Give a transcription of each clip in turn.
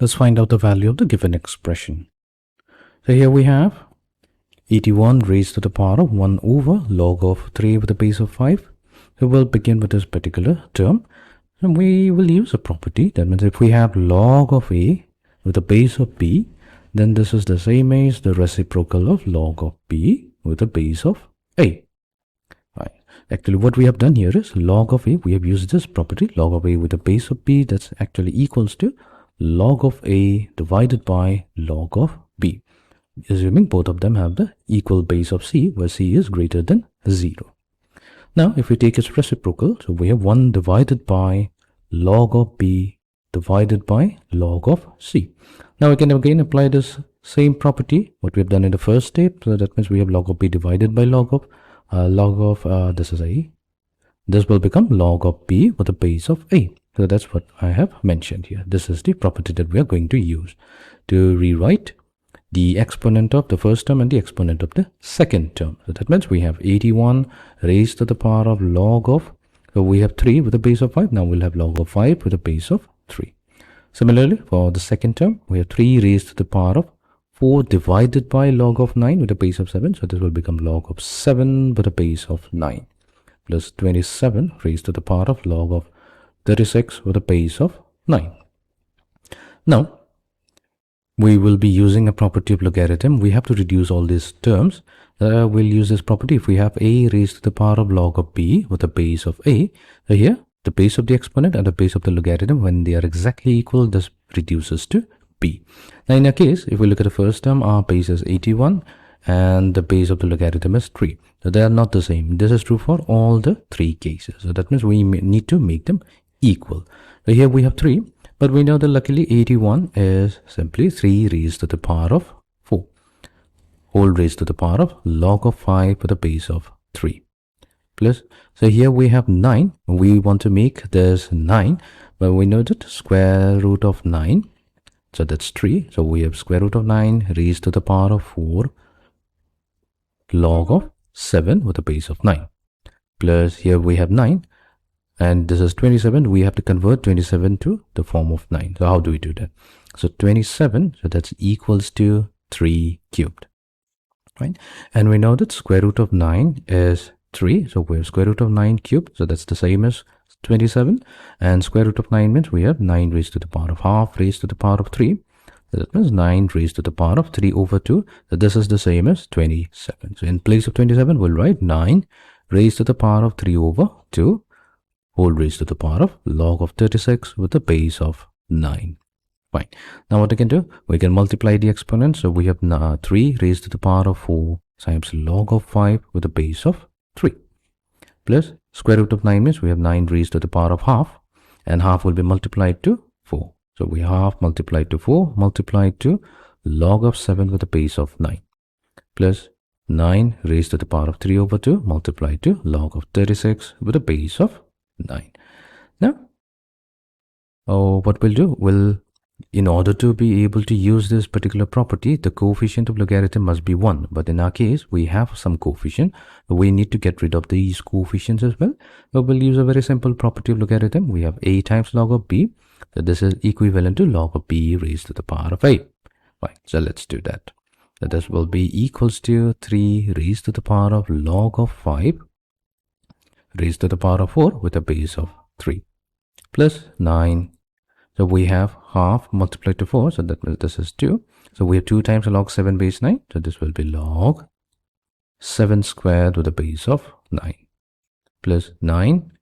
Let's find out the value of the given expression. So here we have 81 raised to the power of 1 over log of 3 with a base of 5. So we'll begin with this particular term. And we will use a property. That means if we have log of a with a base of b, then this is the same as the reciprocal of log of b with a base of a. Right. Actually, what we have done here is log of a. We have used this property, log of a with a base of b. That's actually equals to log of a divided by log of b, assuming both of them have the equal base of c, where c is greater than 0. Now, if we take its reciprocal, so we have 1 divided by log of b divided by log of c. Now, we can again apply this same property, what we have done in the first step. So that means we have log of b divided by log of this is a. This will become log of b with a base of a. So that's what I have mentioned here. This is the property that we are going to use to rewrite the exponent of the first term and the exponent of the second term. So that means we have 81 raised to the power of log of, so we have 3 with a base of 5. Now we'll have log of 5 with a base of 3. Similarly, for the second term, we have 3 raised to the power of 4 divided by log of 9 with a base of 7. So this will become log of 7 with a base of 9 plus 27 raised to the power of log of 36 with a base of 9. Now, we will be using a property of logarithm. We have to reduce all these terms. We'll use this property. If we have a raised to the power of log of b with a base of a, so here the base of the exponent and the base of the logarithm, when they are exactly equal, this reduces to b. Now in our case, if we look at the first term, our base is 81 and the base of the logarithm is 3. So they are not the same. This is true for all the 3 cases. So that means we need to make them equal. So here we have 3, but we know that luckily 81 is simply 3 raised to the power of 4, whole raised to the power of log of 5 with a base of 3 plus. So here we have 9. We want to make this 9, but we know that square root of 9, so that's 3. So we have square root of 9 raised to the power of 4 log of 7 with a base of 9 plus here we have 9. And this is 27. We have to convert 27 to the form of 9. So how do we do that? So 27, so that's equals to 3 cubed, right? And we know that square root of 9 is 3. So we have square root of 9 cubed. So that's the same as 27. And square root of 9 means we have 9 raised to the power of half raised to the power of 3. So that means 9 raised to the power of 3 over 2. So this is the same as 27. So in place of 27, we'll write 9 raised to the power of 3 over 2. Whole raised to the power of log of 36 with a base of 9. Fine. Now what we can do, we can multiply the exponents. So we have 3 raised to the power of 4 times log of 5 with a base of 3 plus square root of 9 means we have 9 raised to the power of half, and half will be multiplied to 4. So we half multiplied to 4 multiplied to log of 7 with a base of 9 plus 9 raised to the power of 3 over 2 multiplied to log of 36 with a base of 9. Now, what we'll do, in order to be able to use this particular property, the coefficient of logarithm must be 1. But in our case, we have some coefficient. We need to get rid of these coefficients as well. So we'll use a very simple property of logarithm. We have a times log of b. So this is equivalent to log of b raised to the power of a. Right, so let's do that. So this will be equals to 3 raised to the power of log of 5 raised to the power of 4 with a base of 3 plus 9. So we have half multiplied to 4. So that means this is 2. So we have 2 times log 7 base 9. So this will be log 7 squared with a base of 9 plus 9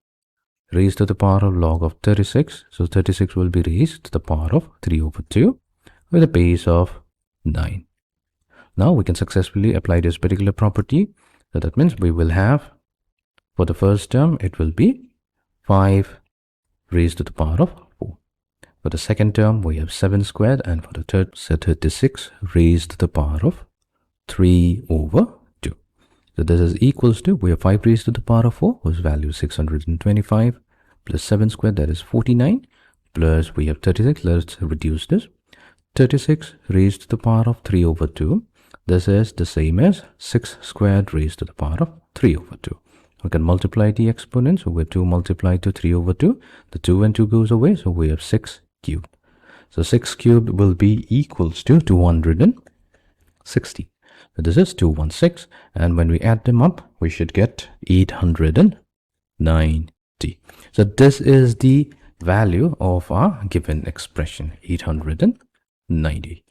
raised to the power of log of 36. So 36 will be raised to the power of 3 over 2 with a base of 9. Now we can successfully apply this particular property. So that means we will have, for the first term, it will be 5 raised to the power of 4. For the second term, we have 7 squared, and for the third, 36 raised to the power of 3 over 2. So this is equals to, we have 5 raised to the power of 4, whose value is 625, plus 7 squared, that is 49, plus we have 36. Let's reduce this. 36 raised to the power of 3 over 2. This is the same as 6 squared raised to the power of 3 over 2. We can multiply the exponents. So we have 2 multiplied to 3 over 2. The 2 and 2 goes away. So we have 6 cubed. So 6 cubed will be equals to 260. So this is 216, and when we add them up, we should get 890. So this is the value of our given expression, 890.